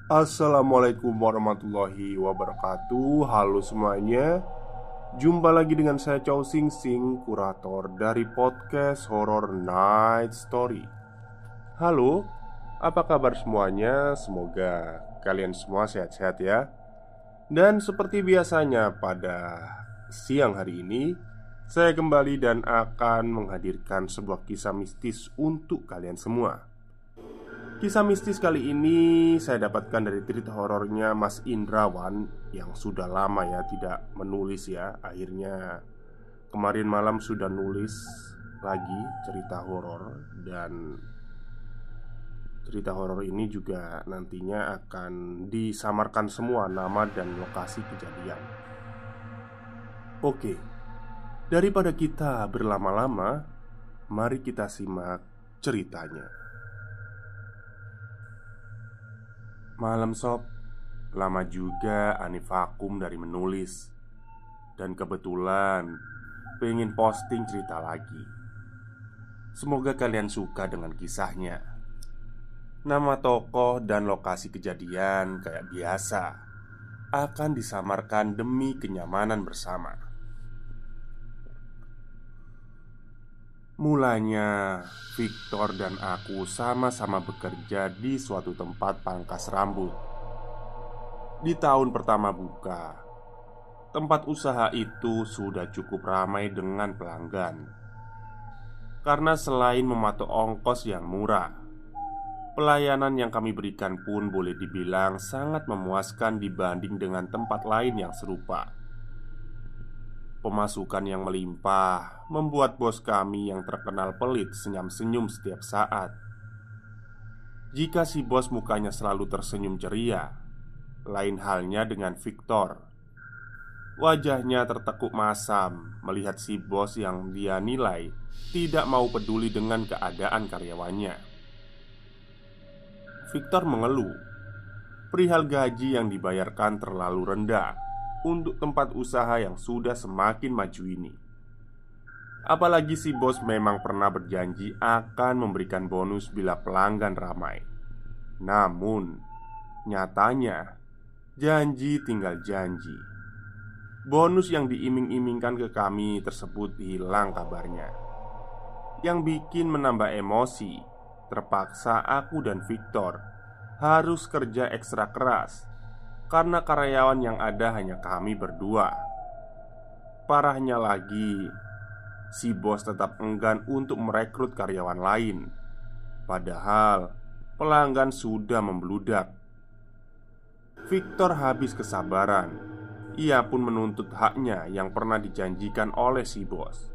Assalamualaikum warahmatullahi wabarakatuh. Halo semuanya. Jumpa lagi dengan saya Chow Sing Sing, kurator dari podcast Horror Night Story. Halo, apa kabar semuanya? Semoga kalian semua sehat-sehat ya. Dan seperti biasanya pada siang hari ini, saya kembali dan akan menghadirkan sebuah kisah mistis untuk kalian semua. Kisah mistis kali ini saya dapatkan dari cerita horornya Mas Indrawan yang sudah lama ya tidak menulis ya. Akhirnya kemarin malam sudah nulis lagi cerita horor. Dan cerita horor ini juga nantinya akan disamarkan semua nama dan lokasi kejadian. Oke, daripada kita berlama-lama, mari kita simak ceritanya. Malam sob, lama juga Ani vakum dari menulis. Dan kebetulan pengen posting cerita lagi. Semoga kalian suka dengan kisahnya. Nama tokoh dan lokasi kejadian kayak biasa akan disamarkan demi kenyamanan bersama. Mulanya, Victor dan aku sama-sama bekerja di suatu tempat pangkas rambut. Di tahun pertama buka, tempat usaha itu sudah cukup ramai dengan pelanggan. Karena selain mematok ongkos yang murah, pelayanan yang kami berikan pun boleh dibilang sangat memuaskan dibanding dengan tempat lain yang serupa. Pemasukan yang melimpah membuat bos kami yang terkenal pelit senyum-senyum setiap saat. Jika si bos mukanya selalu tersenyum ceria, lain halnya dengan Victor. Wajahnya tertekuk masam melihat si bos yang dia nilai tidak mau peduli dengan keadaan karyawannya. Victor mengeluh perihal gaji yang dibayarkan terlalu rendah untuk tempat usaha yang sudah semakin maju ini. Apalagi si bos memang pernah berjanji akan memberikan bonus bila pelanggan ramai. Namun, nyatanya janji tinggal janji. Bonus yang diiming-imingkan ke kami tersebut hilang kabarnya. Yang bikin menambah emosi, terpaksa aku dan Victor harus kerja ekstra keras karena karyawan yang ada hanya kami berdua. Parahnya lagi, si bos tetap enggan untuk merekrut karyawan lain. Padahal pelanggan sudah membludak. Victor habis kesabaran. Ia pun menuntut haknya yang pernah dijanjikan oleh si bos.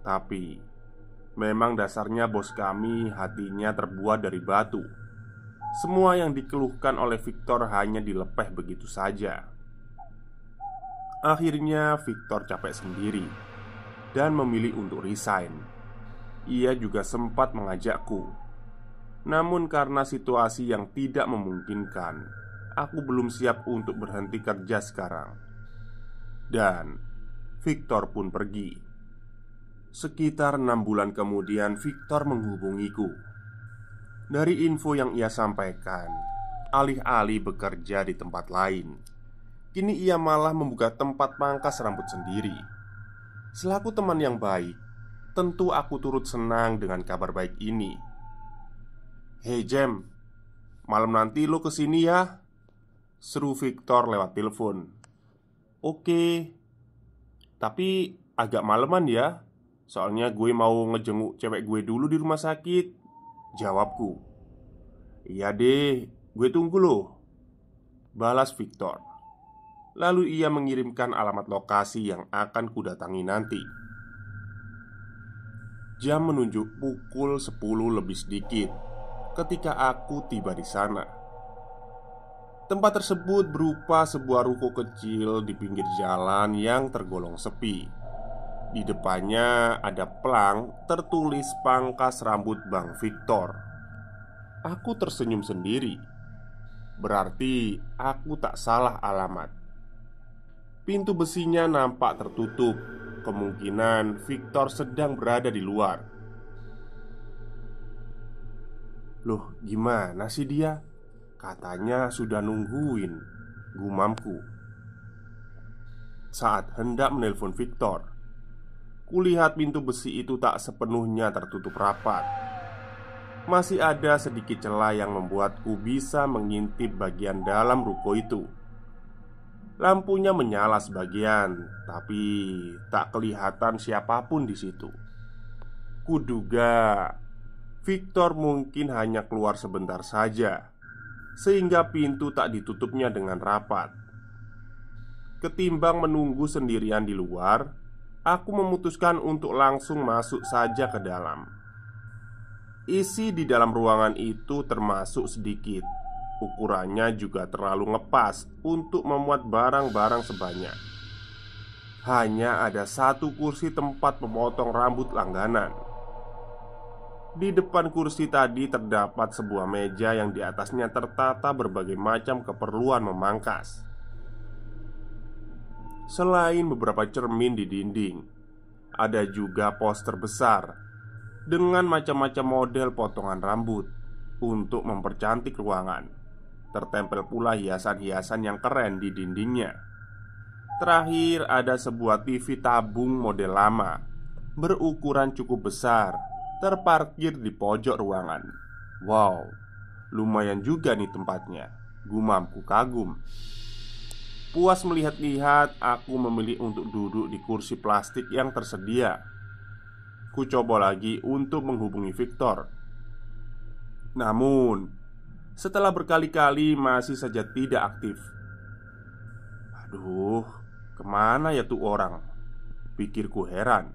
Tapi memang dasarnya bos kami hatinya terbuat dari batu. Semua yang dikeluhkan oleh Victor hanya dilepeh begitu saja. Akhirnya Victor capek sendiri dan memilih untuk resign. Ia juga sempat mengajakku. Namun karena situasi yang tidak memungkinkan, aku belum siap untuk berhenti kerja sekarang. Dan Victor pun pergi. Sekitar 6 bulan kemudian Victor menghubungiku. Dari info yang ia sampaikan, alih-alih bekerja di tempat lain, kini ia malah membuka tempat pangkas rambut sendiri. Selaku teman yang baik, tentu aku turut senang dengan kabar baik ini. "Hei Jem, malam nanti lo kesini ya," seru Victor lewat telepon. "Oke, tapi agak maleman ya. Soalnya gue mau ngejenguk cewek gue dulu di rumah sakit," jawabku. "Iya deh, gue tunggu loh," balas Victor. Lalu ia mengirimkan alamat lokasi yang akan kudatangi nanti. Jam menunjuk pukul 10 lebih sedikit ketika aku tiba di sana. Tempat tersebut berupa sebuah ruko kecil di pinggir jalan yang tergolong sepi. Di depannya ada pelang tertulis pangkas rambut Bang Victor. Aku tersenyum sendiri. Berarti aku tak salah alamat. Pintu besinya nampak tertutup. Kemungkinan Victor sedang berada di luar. "Loh, gimana sih dia? Katanya sudah nungguin, gumamku. Saat hendak menelpon Victor, kulihat pintu besi itu tak sepenuhnya tertutup rapat. Masih ada sedikit celah yang membuatku bisa mengintip bagian dalam ruko itu. Lampunya menyala sebagian, tapi tak kelihatan siapapun di situ. Kuduga Victor mungkin hanya keluar sebentar saja, sehingga pintu tak ditutupnya dengan rapat. Ketimbang menunggu sendirian di luar, aku memutuskan untuk langsung masuk saja ke dalam. Isi di dalam ruangan itu termasuk sedikit. Ukurannya juga terlalu ngepas untuk memuat barang-barang sebanyak. Hanya ada satu kursi tempat memotong rambut langganan. Di depan kursi tadi terdapat sebuah meja yang di atasnya tertata berbagai macam keperluan memangkas. Selain beberapa cermin di dinding, ada juga poster besar dengan macam-macam model potongan rambut untuk mempercantik ruangan. Tertempel pula hiasan-hiasan yang keren di dindingnya. Terakhir ada sebuah TV tabung model lama berukuran cukup besar terparkir di pojok ruangan. Wow, lumayan juga nih tempatnya, gumamku kagum. Puas melihat-lihat, aku memilih untuk duduk di kursi plastik yang tersedia. Ku coba lagi untuk menghubungi Victor. Namun, setelah berkali-kali masih saja tidak aktif. Aduh, kemana ya tuh orang? Pikirku heran.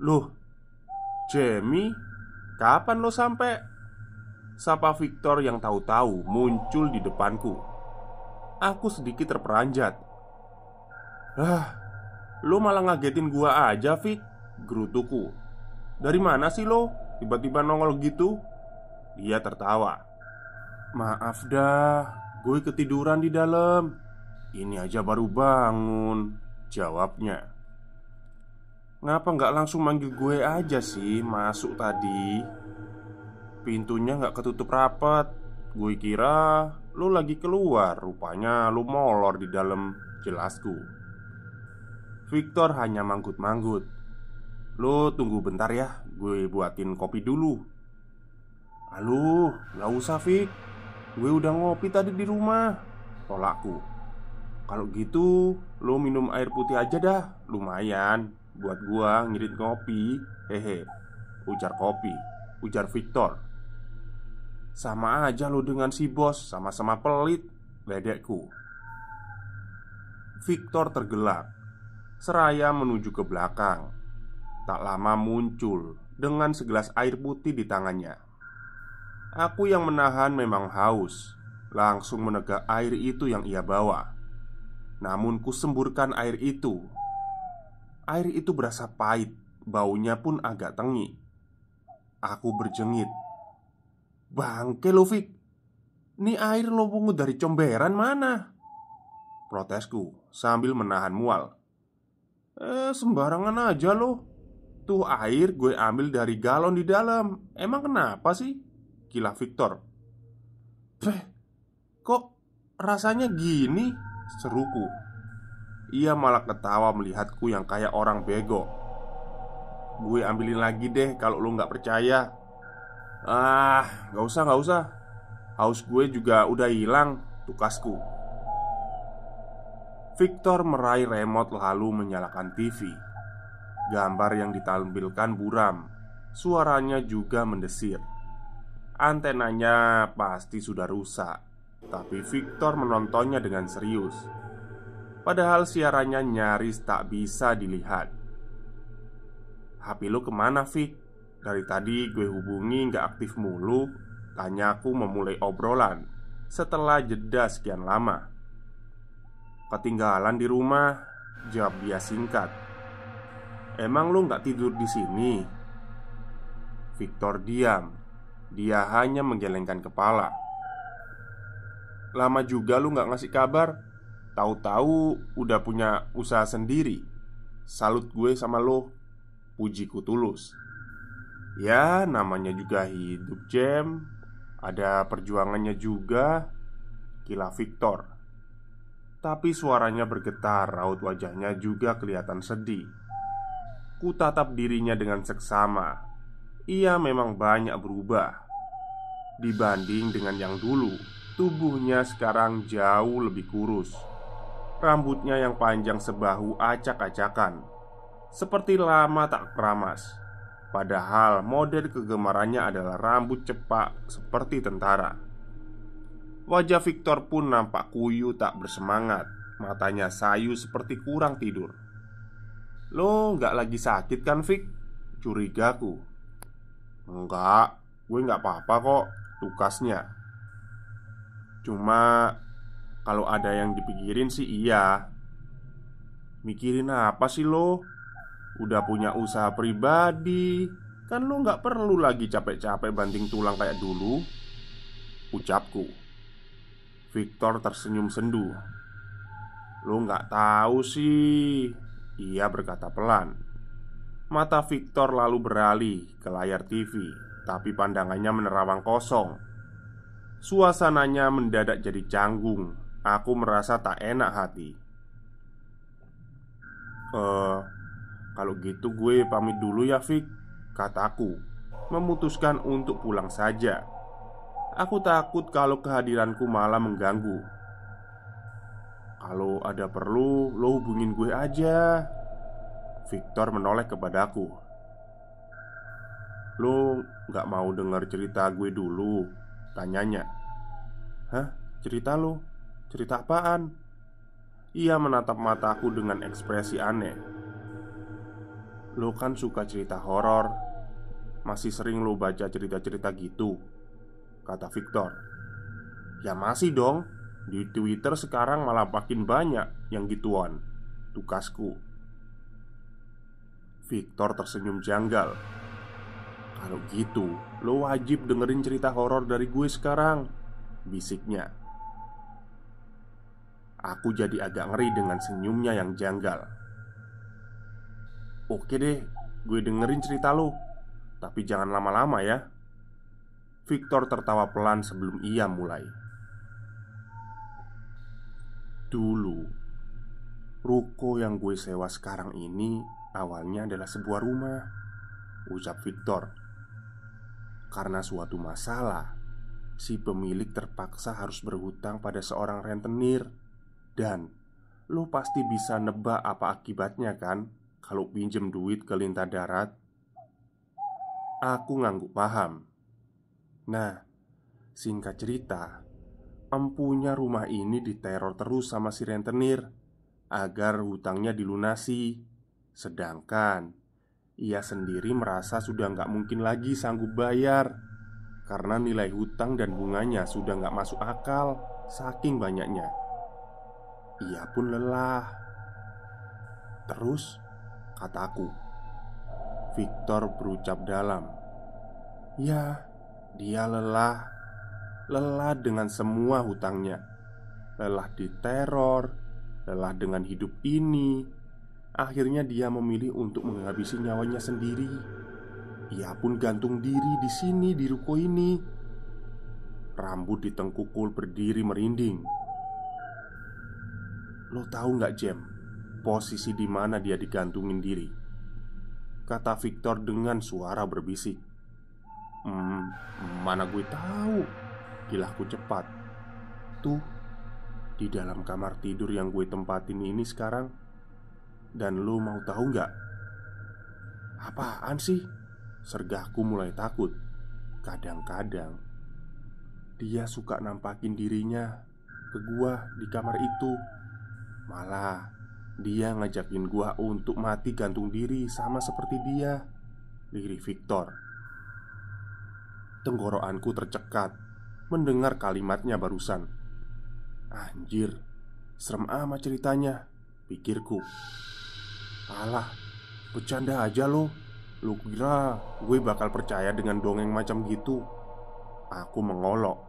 Loh, Jamie, kapan lo sampai? Sapa Victor yang tahu-tahu muncul di depanku. Aku sedikit terperanjat. Lo malah ngagetin gua aja, Vic, gerutuku. Dari mana sih lo? Tiba-tiba nongol gitu. Dia tertawa. Maaf dah, gue ketiduran di dalam. Ini aja baru bangun, jawabnya. Ngapa nggak langsung manggil gue aja sih masuk tadi? Pintunya nggak ketutup rapat. Gue kira lu lagi keluar, rupanya lu molor di dalam, jelasku. Victor hanya manggut-manggut. Lu tunggu bentar ya, gue buatin kopi dulu. Aluh, gak usah Vic, gue udah ngopi tadi di rumah, tolakku. Kalau gitu, lu minum air putih aja dah, lumayan buat gua ngirit kopi. Hehe, ujar Victor. Sama aja lo dengan si bos, sama-sama pelit, ledekku. Victor tergelak, seraya menuju ke belakang. Tak lama muncul dengan segelas air putih di tangannya. Aku yang menahan memang haus, langsung menegak air itu yang ia bawa. Namun kusemburkan air itu. Air itu berasa pahit, baunya pun agak tengi. Aku berjengit. Bangke lo Vic, ini air lo pungut dari comberan mana? Protesku sambil menahan mual. Sembarangan aja lo. Tuh air gue ambil dari galon di dalam. Emang kenapa sih? Gila Victor. Kok rasanya gini? Seruku. Ia malah ketawa melihatku yang kayak orang bego. Gue ambilin lagi deh kalau lo gak percaya. Gak usah. Haus gue juga udah hilang, tukasku. Victor meraih remote lalu menyalakan TV. Gambar yang ditampilkan buram. Suaranya juga mendesir. Antenanya pasti sudah rusak. Tapi Victor menontonnya dengan serius. Padahal siarannya nyaris tak bisa dilihat. HP lu kemana, Vic? Dari tadi gue hubungi gak aktif mulu, tanyaku memulai obrolan setelah jeda sekian lama. Ketinggalan di rumah, jawab dia singkat. Emang lu gak tidur di sini? Victor diam. Dia hanya menggelengkan kepala. Lama juga lu gak ngasih kabar. Tahu-tahu udah punya usaha sendiri. Salut gue sama lo, pujiku tulus. Ya namanya juga hidup Jam. Ada perjuangannya juga, gila Victor. Tapi suaranya bergetar, raut wajahnya juga kelihatan sedih. Ku tatap dirinya dengan seksama. Ia memang banyak berubah dibanding dengan yang dulu. Tubuhnya sekarang jauh lebih kurus. Rambutnya yang panjang sebahu acak-acakan, seperti lama tak keramas. Padahal model kegemarannya adalah rambut cepak seperti tentara. Wajah Victor pun nampak kuyu tak bersemangat. Matanya sayu seperti kurang tidur. "Lo nggak lagi sakit kan, Vic?" Curigaku. "Enggak, gue nggak apa-apa kok," tukasnya. "Cuma kalau ada yang dipikirin sih iya." "Mikirin apa sih lo? Udah punya usaha pribadi, kan lo nggak perlu lagi capek-capek banting tulang kayak dulu," ucapku. Victor tersenyum sendu. "Lo nggak tahu sih," ia berkata pelan. Mata Victor lalu beralih ke layar TV, tapi pandangannya menerawang kosong. Suasananya mendadak jadi canggung. Aku merasa tak enak hati. Kalau gitu gue pamit dulu ya, Vic," kataku, memutuskan untuk pulang saja. Aku takut kalau kehadiranku malah mengganggu. "Kalau ada perlu, lo hubungin gue aja." Victor menoleh kepadaku. "Lo gak mau dengar cerita gue dulu?" tanyanya. "Hah? Cerita lo? Cerita apaan?" Ia menatap mataku dengan ekspresi aneh. "Lo kan suka cerita horor. Masih sering lo baca cerita-cerita gitu?" kata Victor. "Ya masih dong. Di Twitter sekarang malah makin banyak yang gituan," tukasku. Victor tersenyum janggal. "Kalau gitu, lo wajib dengerin cerita horor dari gue sekarang," bisiknya. Aku jadi agak ngeri dengan senyumnya yang janggal. "Oke deh, gue dengerin cerita lo. Tapi jangan lama-lama ya." Victor tertawa pelan sebelum ia mulai. "Dulu, ruko yang gue sewa sekarang ini awalnya adalah sebuah rumah," ucap Victor. "Karena suatu masalah, si pemilik terpaksa harus berhutang pada seorang rentenir. Dan lo pasti bisa nebak apa akibatnya kan kalau pinjem duit ke Lintah Darat?" Aku ngangguk paham. Nah, singkat cerita, empunya rumah ini diteror terus sama si rentenir agar hutangnya dilunasi. Sedangkan ia sendiri merasa sudah nggak mungkin lagi sanggup bayar karena nilai hutang dan bunganya sudah nggak masuk akal saking banyaknya. Ia pun lelah. "Terus?" kataku. Victor berucap dalam. "Ya, dia lelah. Lelah dengan semua hutangnya. Lelah diteror. Lelah dengan hidup ini. Akhirnya dia memilih untuk menghabisi nyawanya sendiri. Ia pun gantung diri di sini, di ruko ini." Rambut di tengkukul berdiri merinding. "Lo tahu nggak, Jem, posisi di mana dia digantungin diri?" kata Victor dengan suara berbisik. Mana gue tahu," gilahku cepat. "Tuh, di dalam kamar tidur yang gue tempatin ini sekarang. Dan lo mau tahu nggak?" "Apaan sih?" sergahku mulai takut. "Kadang-kadang dia suka nampakin dirinya ke gua di kamar itu. Malah dia ngajakin gua untuk mati gantung diri sama seperti dia," lirik Victor. Tenggorokanku tercekat mendengar kalimatnya barusan. Anjir, serem amat ceritanya, pikirku. "Alah, bercanda aja lo. Lu kira gue bakal percaya dengan dongeng macam gitu?" Aku mengolok.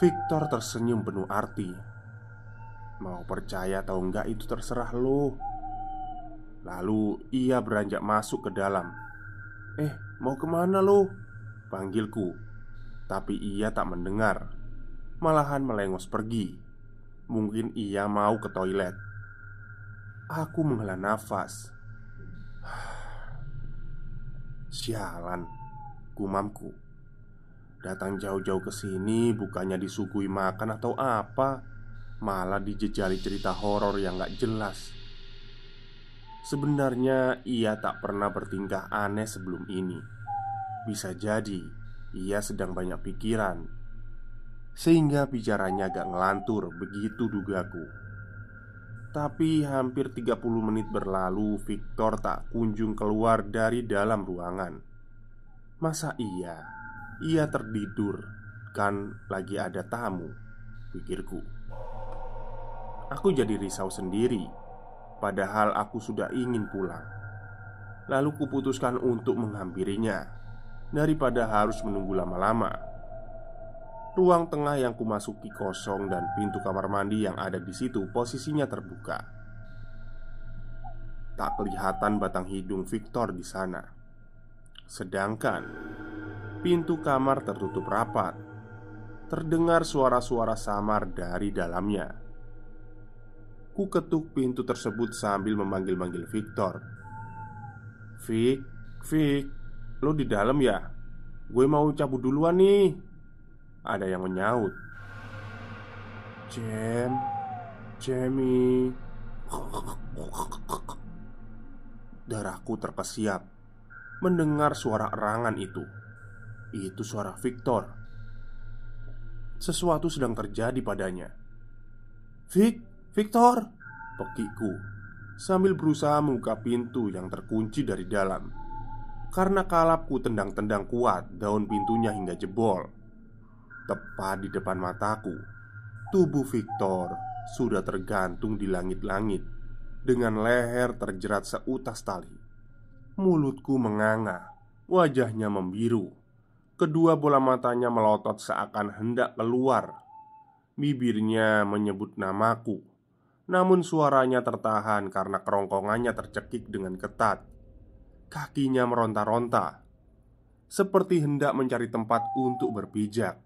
Victor tersenyum penuh arti. "Mau percaya atau enggak itu terserah lo." Lalu ia beranjak masuk ke dalam. Mau kemana lo?" panggilku. Tapi ia tak mendengar, malahan melengos pergi. Mungkin ia mau ke toilet. Aku menghela nafas. Sialan, gumamku. Datang jauh-jauh ke sini bukannya disuguhi makan atau apa, malah dijejali cerita horor yang gak jelas. Sebenarnya ia tak pernah bertingkah aneh sebelum ini. Bisa jadi ia sedang banyak pikiran, sehingga bicaranya agak ngelantur, begitu dugaku. Tapi hampir 30 menit berlalu, Victor tak kunjung keluar dari dalam ruangan. Masa ia tertidur, kan lagi ada tamu, pikirku. Aku jadi risau sendiri, padahal aku sudah ingin pulang. Lalu kuputuskan untuk menghampirinya daripada harus menunggu lama-lama. Ruang tengah yang kumasuki kosong dan pintu kamar mandi yang ada di situ posisinya terbuka. Tak kelihatan batang hidung Victor di sana. Sedangkan pintu kamar tertutup rapat. Terdengar suara-suara samar dari dalamnya. Ku ketuk pintu tersebut sambil memanggil-manggil Victor. Vic, Vic, lo di dalam ya? Gue mau cabut duluan nih. Ada yang menyaut. Jamie. Darahku terkesiap mendengar suara erangan itu. Itu suara Victor. Sesuatu sedang terjadi padanya. Victor, pekiku sambil berusaha membuka pintu yang terkunci dari dalam. Karena kalapku tendang-tendang kuat daun pintunya hingga jebol. Tepat di depan mataku, tubuh Victor sudah tergantung di langit-langit dengan leher terjerat seutas tali. Mulutku menganga, wajahnya membiru. Kedua bola matanya melotot seakan hendak keluar. Bibirnya menyebut namaku, namun suaranya tertahan karena kerongkongannya tercekik dengan ketat. Kakinya meronta-ronta, seperti hendak mencari tempat untuk berpijak.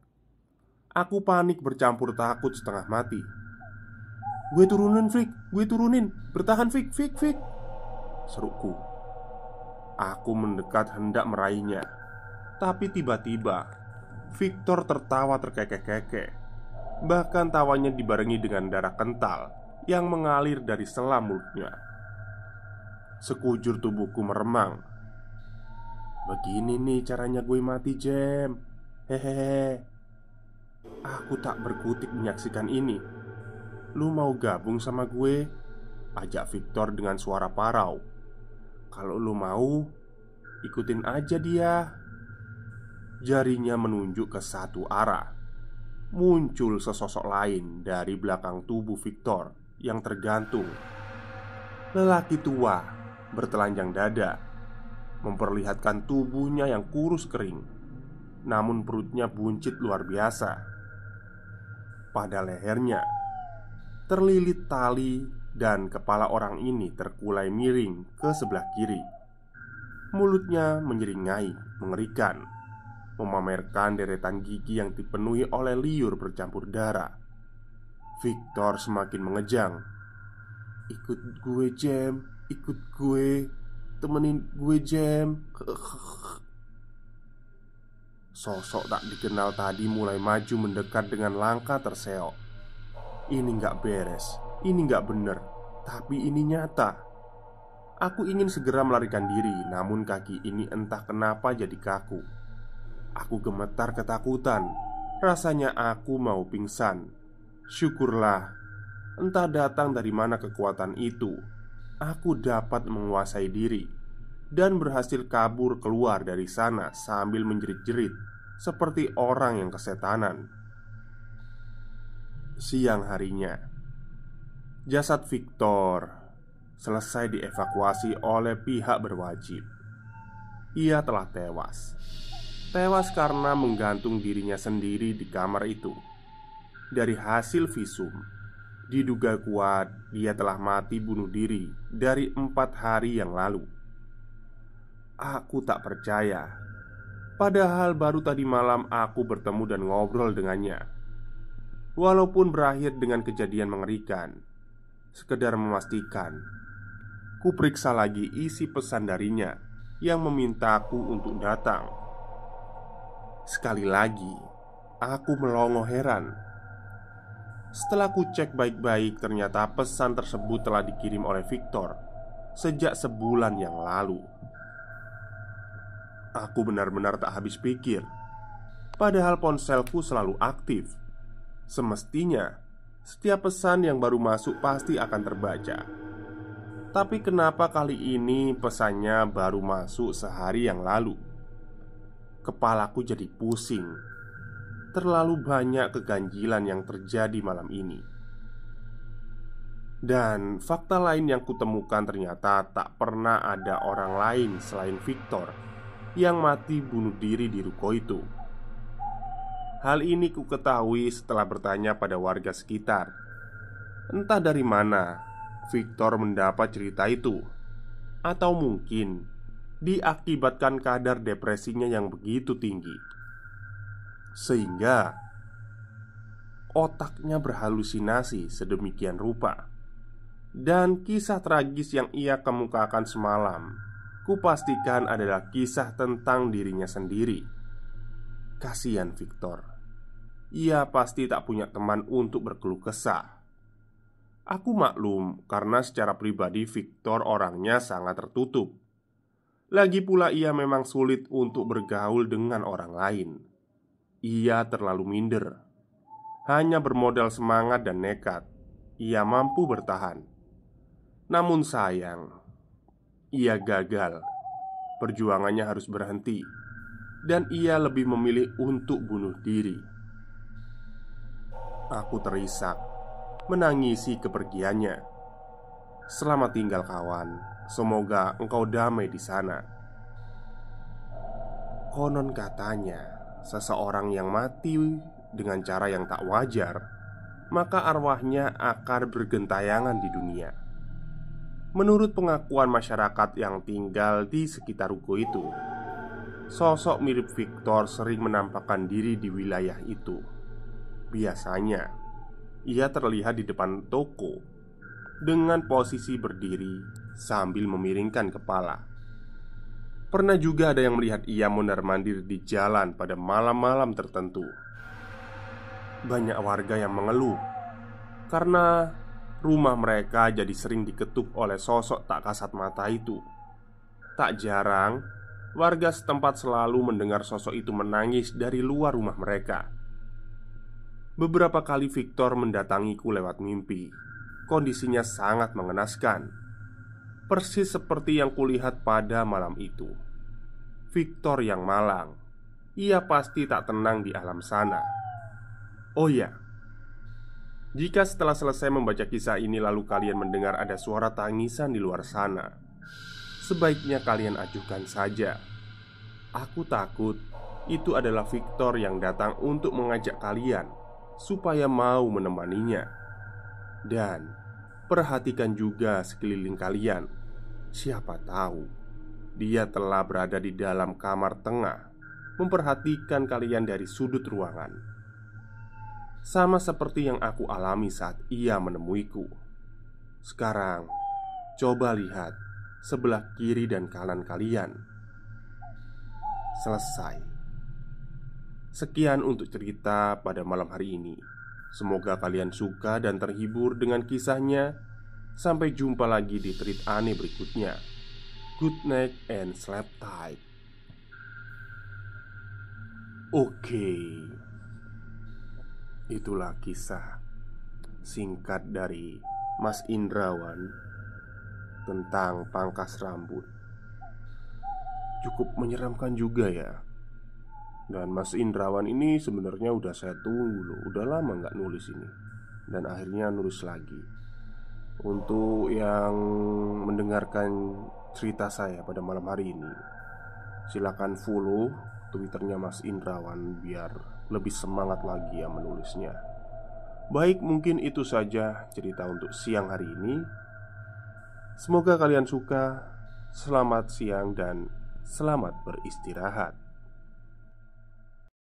Aku panik bercampur takut setengah mati. Gue turunin, Vic, gue turunin. Bertahan, Vic, seruku. Aku mendekat hendak meraihnya. Tapi tiba-tiba Victor tertawa terkekeh-kekeh. Bahkan tawanya dibarengi dengan darah kental yang mengalir dari sela mulutnya. Sekujur tubuhku meremang. Begini nih caranya gue mati, Jam. Hehehe. Aku tak berkutik menyaksikan ini. Lu mau gabung sama gue? Ajak Victor dengan suara parau. Kalau lu mau, ikutin aja dia. Jarinya menunjuk ke satu arah. Muncul sesosok lain dari belakang tubuh Victor yang tergantung. Lelaki tua bertelanjang dada, memperlihatkan tubuhnya yang kurus kering, namun perutnya buncit luar biasa. Pada lehernya terlilit tali dan kepala orang ini terkulai miring ke sebelah kiri. Mulutnya menyeringai, mengerikan, memamerkan deretan gigi yang dipenuhi oleh liur bercampur darah. Victor semakin mengejang. Ikut gue, Jam, ikut gue, temenin gue, Jam. Sosok tak dikenal tadi mulai maju mendekat dengan langkah terseok. Ini gak beres, ini gak bener, tapi ini nyata. Aku ingin segera melarikan diri, namun kaki ini entah kenapa jadi kaku. Aku gemetar ketakutan. Rasanya aku mau pingsan. Syukurlah, entah datang dari mana kekuatan itu. Aku dapat menguasai diri dan berhasil kabur keluar dari sana sambil menjerit-jerit seperti orang yang kesetanan. Siang harinya, jasad Victor selesai dievakuasi oleh pihak berwajib. Ia telah tewas. Tewas karena menggantung dirinya sendiri di kamar itu. Dari hasil visum, diduga kuat dia telah mati bunuh diri dari 4 hari yang lalu. Aku tak percaya. Padahal baru tadi malam aku bertemu dan ngobrol dengannya. Walaupun berakhir dengan kejadian mengerikan, sekedar memastikan, ku periksa lagi isi pesan darinya yang memintaku untuk datang. Sekali lagi, aku melongo heran. Setelah ku cek baik-baik, ternyata pesan tersebut telah dikirim oleh Victor sejak sebulan yang lalu. Aku benar-benar tak habis pikir. Padahal ponselku selalu aktif. Semestinya, setiap pesan yang baru masuk pasti akan terbaca. Tapi kenapa kali ini pesannya baru masuk sehari yang lalu? Kepalaku jadi pusing. Terlalu banyak keganjilan yang terjadi malam ini. Dan fakta lain yang kutemukan ternyata tak pernah ada orang lain selain Victor yang mati bunuh diri di ruko itu. Hal ini ku ketahui setelah bertanya pada warga sekitar. Entah dari mana Victor mendapat cerita itu, atau mungkin diakibatkan kadar depresinya yang begitu tinggi, sehingga otaknya berhalusinasi sedemikian rupa. Dan kisah tragis yang ia kemukakan semalam, kupastikan adalah kisah tentang dirinya sendiri. Kasihan Victor. Ia pasti tak punya teman untuk berkeluh kesah. Aku maklum karena secara pribadi Victor orangnya sangat tertutup. Lagi pula ia memang sulit untuk bergaul dengan orang lain. Ia terlalu minder. Hanya bermodal semangat dan nekat, ia mampu bertahan. Namun sayang, ia gagal. Perjuangannya harus berhenti, dan ia lebih memilih untuk bunuh diri. Aku terisak, menangisi kepergiannya. Selamat tinggal kawan, semoga engkau damai di sana. Konon katanya, seseorang yang mati dengan cara yang tak wajar, maka arwahnya akan bergentayangan di dunia. Menurut pengakuan masyarakat yang tinggal di sekitar ruko itu, sosok mirip Victor sering menampakkan diri di wilayah itu. Biasanya, ia terlihat di depan toko dengan posisi berdiri sambil memiringkan kepala. Pernah juga ada yang melihat ia mondar-mandir di jalan pada malam-malam tertentu. Banyak warga yang mengeluh karena rumah mereka jadi sering diketuk oleh sosok tak kasat mata itu. Tak jarang, warga setempat selalu mendengar sosok itu menangis dari luar rumah mereka. Beberapa kali Victor mendatangiku lewat mimpi. Kondisinya sangat mengenaskan, persis seperti yang kulihat pada malam itu. Victor yang malang, ia pasti tak tenang di alam sana. Oh ya, jika setelah selesai membaca kisah ini lalu kalian mendengar ada suara tangisan di luar sana, sebaiknya kalian ajukan saja. Aku takut itu adalah Victor yang datang untuk mengajak kalian supaya mau menemaninya. Dan perhatikan juga sekeliling kalian. Siapa tahu dia telah berada di dalam kamar tengah, memperhatikan kalian dari sudut ruangan, sama seperti yang aku alami saat ia menemuiku. Sekarang, coba lihat sebelah kiri dan kanan kalian. Selesai. Sekian untuk cerita pada malam hari ini. Semoga kalian suka dan terhibur dengan kisahnya. Sampai jumpa lagi di treat aneh berikutnya. Good night and sleep tight. Oke, itulah kisah singkat dari Mas Indrawan tentang pangkas rambut. Cukup menyeramkan juga ya. Dan Mas Indrawan ini sebenarnya udah saya tunggu loh. Udah lama nggak nulis ini. Dan akhirnya nulis lagi. Untuk yang mendengarkan cerita saya pada malam hari ini, silakan follow Twitternya Mas Indrawan biar lebih semangat lagi ya menulisnya. Baik, mungkin itu saja cerita untuk siang hari ini. Semoga kalian suka. Selamat siang dan selamat beristirahat.